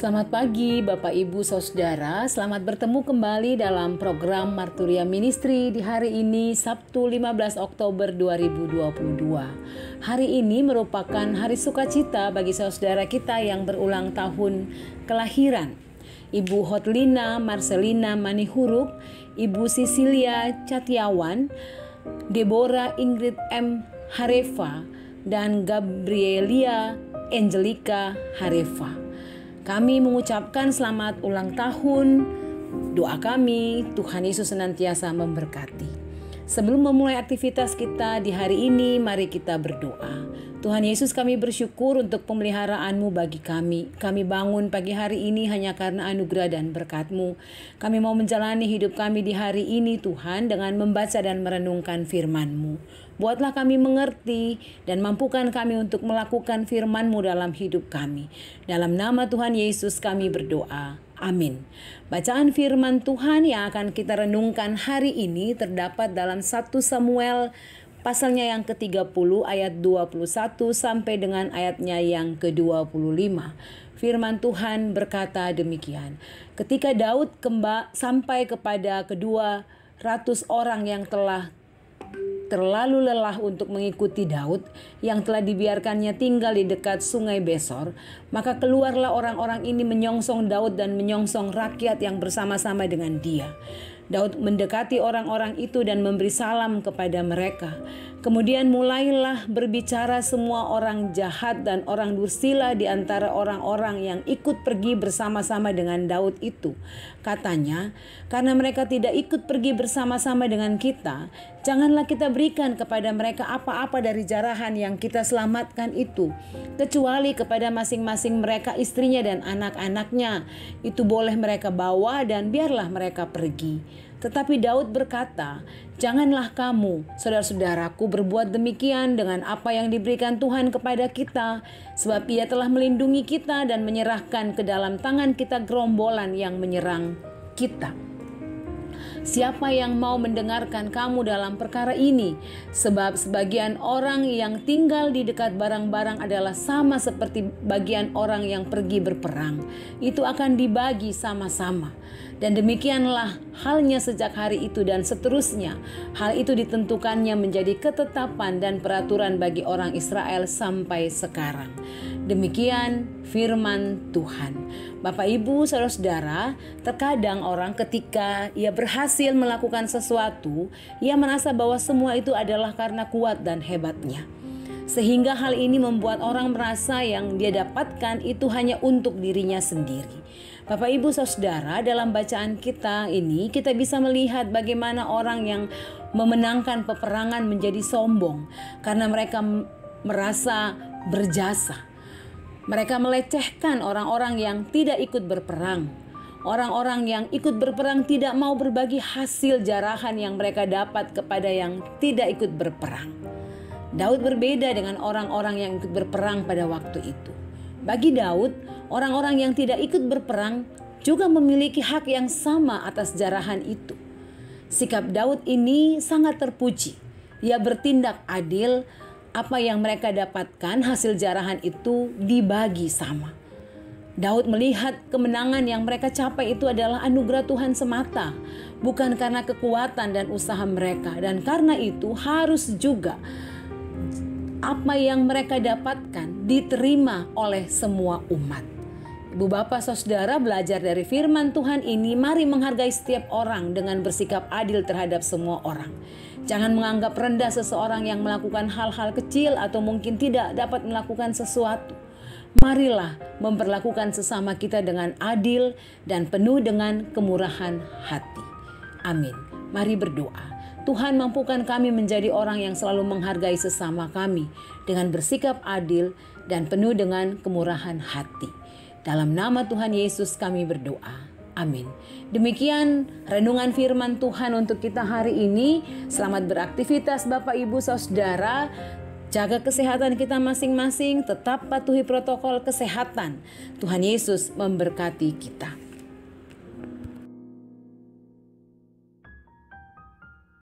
Selamat pagi Bapak Ibu Saudara, selamat bertemu kembali dalam program Marturia Ministry di hari ini Sabtu 15 Oktober 2022. Hari ini merupakan hari sukacita bagi saudara kita yang berulang tahun kelahiran. Ibu Hotlina Marcelina Manihuruk, Ibu Sisilia Catiawan, Deborah Ingrid M. Harefa, dan Gabrielia Angelica Harefa. Kami mengucapkan selamat ulang tahun. Doa kami, Tuhan Yesus senantiasa memberkati. Sebelum memulai aktivitas kita di hari ini, mari kita berdoa. Tuhan Yesus, kami bersyukur untuk pemeliharaanmu bagi kami. Kami bangun pagi hari ini hanya karena anugerah dan berkat-Mu. Kami mau menjalani hidup kami di hari ini Tuhan dengan membaca dan merenungkan firman-Mu. Buatlah kami mengerti dan mampukan kami untuk melakukan firman-Mu dalam hidup kami. Dalam nama Tuhan Yesus kami berdoa. Amin. Bacaan firman Tuhan yang akan kita renungkan hari ini terdapat dalam 1 Samuel pasalnya yang ke-30 ayat 21 sampai dengan ayatnya yang ke-25. Firman Tuhan berkata demikian. Ketika Daud sampai kepada kedua ratus orang yang telah terlalu lelah untuk mengikuti Daud yang telah dibiarkannya tinggal di dekat sungai Besor, maka keluarlah orang-orang ini menyongsong Daud dan menyongsong rakyat yang bersama-sama dengan dia. Daud mendekati orang-orang itu dan memberi salam kepada mereka. Kemudian mulailah berbicara semua orang jahat dan orang dursila di antara orang-orang yang ikut pergi bersama-sama dengan Daud itu. Katanya, karena mereka tidak ikut pergi bersama-sama dengan kita, janganlah kita berikan kepada mereka apa-apa dari jarahan yang kita selamatkan itu, kecuali kepada masing-masing mereka istrinya dan anak-anaknya. Itu boleh mereka bawa dan biarlah mereka pergi. Tetapi Daud berkata, janganlah kamu, saudara-saudaraku, berbuat demikian dengan apa yang diberikan Tuhan kepada kita, sebab Ia telah melindungi kita dan menyerahkan ke dalam tangan kita gerombolan yang menyerang kita. Siapa yang mau mendengarkan kamu dalam perkara ini? Sebab sebagian orang yang tinggal di dekat barang-barang adalah sama seperti bagian orang yang pergi berperang. Itu akan dibagi sama-sama. Dan demikianlah halnya sejak hari itu dan seterusnya. Hal itu ditentukannya menjadi ketetapan dan peraturan bagi orang Israel sampai sekarang. Demikian firman Tuhan. Bapak, Ibu, saudara-saudara, terkadang orang ketika ia berhasil melakukan sesuatu, ia merasa bahwa semua itu adalah karena kuat dan hebatnya. Sehingga hal ini membuat orang merasa yang dia dapatkan itu hanya untuk dirinya sendiri. Bapak, Ibu, saudara, dalam bacaan kita ini kita bisa melihat bagaimana orang yang memenangkan peperangan menjadi sombong karena mereka merasa berjasa. Mereka melecehkan orang-orang yang tidak ikut berperang. Orang-orang yang ikut berperang tidak mau berbagi hasil jarahan yang mereka dapat kepada yang tidak ikut berperang. Daud berbeda dengan orang-orang yang ikut berperang pada waktu itu. Bagi Daud, orang-orang yang tidak ikut berperang juga memiliki hak yang sama atas jarahan itu. Sikap Daud ini sangat terpuji. Ia bertindak adil. Apa yang mereka dapatkan hasil jarahan itu dibagi sama. Daud melihat kemenangan yang mereka capai itu adalah anugerah Tuhan semata, bukan karena kekuatan dan usaha mereka. Dan karena itu harus juga apa yang mereka dapatkan diterima oleh semua umat. Ibu, bapak, saudara, belajar dari firman Tuhan ini, mari menghargai setiap orang dengan bersikap adil terhadap semua orang. Jangan menganggap rendah seseorang yang melakukan hal-hal kecil atau mungkin tidak dapat melakukan sesuatu. Marilah memperlakukan sesama kita dengan adil dan penuh dengan kemurahan hati. Amin. Mari berdoa. Tuhan, mampukan kami menjadi orang yang selalu menghargai sesama kami dengan bersikap adil dan penuh dengan kemurahan hati. Dalam nama Tuhan Yesus kami berdoa. Amin. Demikian renungan firman Tuhan untuk kita hari ini. Selamat beraktivitas Bapak, Ibu, saudara. Jaga kesehatan kita masing-masing. Tetap patuhi protokol kesehatan. Tuhan Yesus memberkati kita.